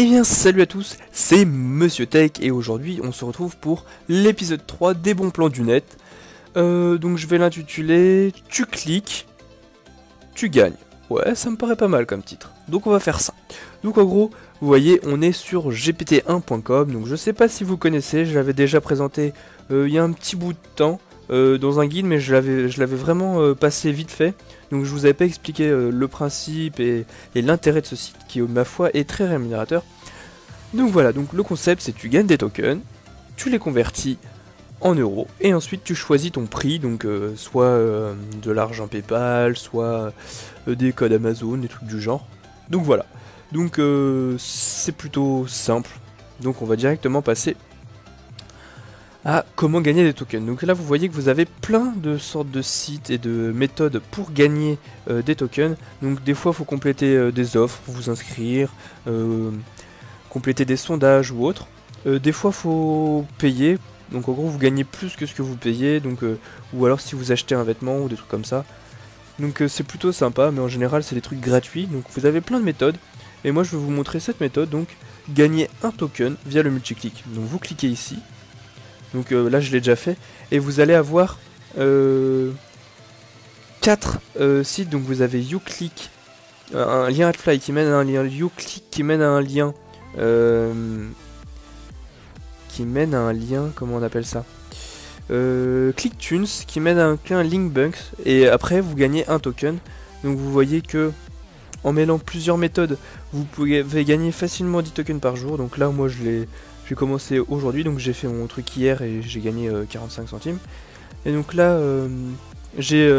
Eh bien salut à tous, c'est Monsieur Tech et aujourd'hui on se retrouve pour l'épisode 3 des bons plans du net. Donc je vais l'intituler « Tu cliques, tu gagnes ». Ouais, ça me paraît pas mal comme titre, donc on va faire ça. Donc en gros, vous voyez, on est sur gpt1.com, donc je sais pas si vous connaissez, je l'avais déjà présenté il y a un petit bout de temps dans un guide, mais je l'avais vraiment passé vite fait. Donc je vous avais pas expliqué le principe et l'intérêt de ce site qui, ma foi, est très rémunérateur. Donc voilà, donc le concept c'est que tu gagnes des tokens, tu les convertis en euros et ensuite tu choisis ton prix, donc soit de l'argent PayPal, soit des codes Amazon, des trucs du genre. Donc voilà, donc c'est plutôt simple. Donc on va directement passer à comment gagner des tokens. Donc là vous voyez que vous avez plein de sortes de sites et de méthodes pour gagner des tokens. Donc des fois il faut compléter des offres, vous inscrire, compléter des sondages ou autres. Des fois il faut payer, donc en gros vous gagnez plus que ce que vous payez, donc, ou alors si vous achetez un vêtement ou des trucs comme ça. Donc c'est plutôt sympa, mais en général c'est des trucs gratuits, donc vous avez plein de méthodes. Et moi je vais vous montrer cette méthode, donc gagner un token via le multiclick. Donc vous cliquez ici. Donc là je l'ai déjà fait et vous allez avoir 4 sites. Donc vous avez YouClick, un lien AdFly qui mène à un lien, YouClick qui mène à un lien comment on appelle ça, ClickTunes qui mène à un Linkbunks, et après vous gagnez un token. Donc vous voyez que en mêlant plusieurs méthodes vous pouvez gagner facilement 10 tokens par jour. Donc là moi j'ai commencé aujourd'hui, donc j'ai fait mon truc hier et j'ai gagné 45 centimes. Et donc là, j'ai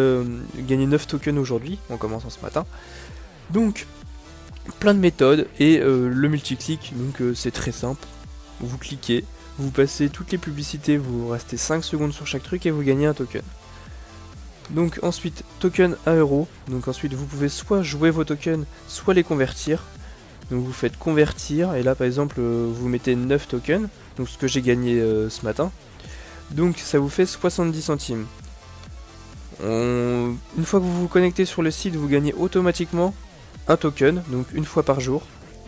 gagné 9 tokens aujourd'hui, en commençant ce matin. Donc, plein de méthodes et le multiclick, donc c'est très simple. Vous cliquez, vous passez toutes les publicités, vous restez 5 secondes sur chaque truc et vous gagnez un token. Donc ensuite, token à euros. Donc ensuite, vous pouvez soit jouer vos tokens, soit les convertir. Donc vous faites convertir, et là par exemple vous mettez 9 tokens, donc ce que j'ai gagné ce matin. Donc ça vous fait 70 centimes. Une fois que vous vous connectez sur le site, vous gagnez automatiquement un token, donc une fois par jour.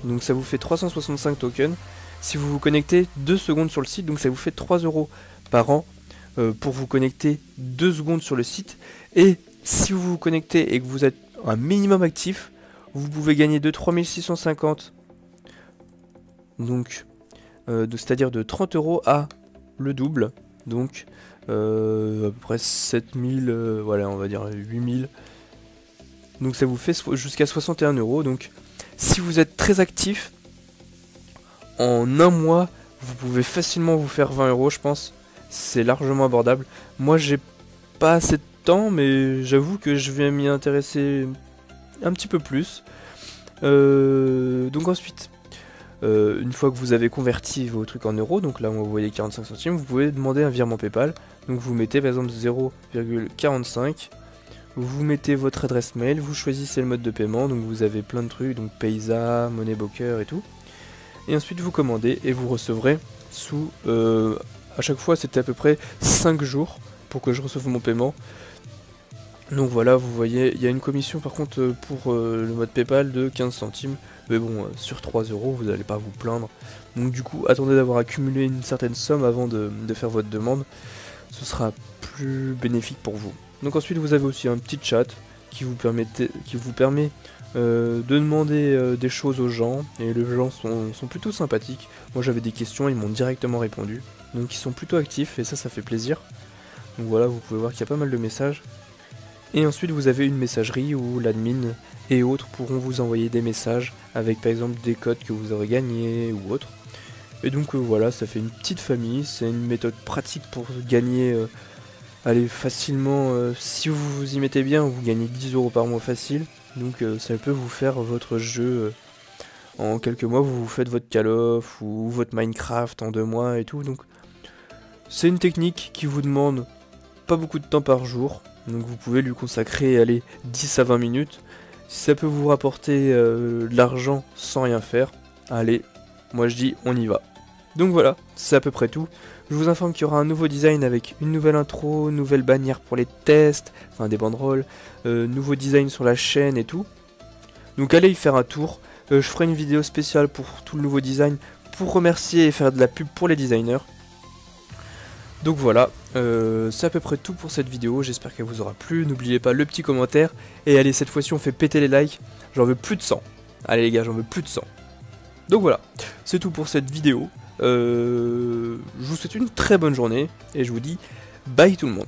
Donc ça vous fait 365 tokens. Si vous vous connectez 2 secondes sur le site, donc ça vous fait 3 € par an pour vous connecter 2 secondes sur le site. Et si vous vous connectez et que vous êtes un minimum actif, vous pouvez gagner de 3650, donc c'est-à-dire de 30 € à le double, donc à peu près 7000, voilà, on va dire 8000. Donc ça vous fait jusqu'à 61 €. Donc si vous êtes très actif, en un mois, vous pouvez facilement vous faire 20 €, je pense. C'est largement abordable. Moi j'ai pas assez de temps, mais j'avoue que je vais m'y intéresser un petit peu plus. Donc ensuite, une fois que vous avez converti vos trucs en euros, donc là vous voyez 45 centimes, vous pouvez demander un virement PayPal. Donc vous mettez par exemple 0,45, vous mettez votre adresse mail, vous choisissez le mode de paiement, donc vous avez plein de trucs, donc Payza, Moneybooker et tout. Et ensuite vous commandez et vous recevrez sous, à chaque fois c'était à peu près 5 jours pour que je reçoive mon paiement. Donc voilà, vous voyez, il y a une commission par contre pour le mode PayPal de 15 centimes. Mais bon, sur 3 €, vous n'allez pas vous plaindre. Donc du coup, attendez d'avoir accumulé une certaine somme avant de faire votre demande. Ce sera plus bénéfique pour vous. Donc ensuite, vous avez aussi un petit chat qui vous permet de demander des choses aux gens. Et les gens sont plutôt sympathiques. Moi j'avais des questions, ils m'ont directement répondu. Donc ils sont plutôt actifs et ça fait plaisir. Donc voilà, vous pouvez voir qu'il y a pas mal de messages. Et ensuite vous avez une messagerie où l'admin et autres pourront vous envoyer des messages avec par exemple des codes que vous aurez gagnés ou autres. Et donc voilà, ça fait une petite famille, c'est une méthode pratique pour gagner allez, facilement, si vous vous y mettez bien, vous gagnez 10 € par mois facile. Donc ça peut vous faire votre jeu en quelques mois, vous faites votre Call of ou votre Minecraft en 2 mois et tout. Donc c'est une technique qui vous demande pas beaucoup de temps par jour. Donc vous pouvez lui consacrer, allez, 10 à 20 minutes. Si ça peut vous rapporter de l'argent sans rien faire, allez, moi je dis on y va. Donc voilà, c'est à peu près tout. Je vous informe qu'il y aura un nouveau design avec une nouvelle intro, nouvelle bannière pour les tests, enfin des banderoles, nouveau design sur la chaîne et tout. Donc allez y faire un tour. Je ferai une vidéo spéciale pour tout le nouveau design, pour remercier et faire de la pub pour les designers. Donc voilà, c'est à peu près tout pour cette vidéo, j'espère qu'elle vous aura plu. N'oubliez pas le petit commentaire, et allez, cette fois-ci on fait péter les likes, j'en veux plus de 100. Allez les gars, j'en veux plus de 100. Donc voilà, c'est tout pour cette vidéo. Je vous souhaite une très bonne journée, et je vous dis bye tout le monde.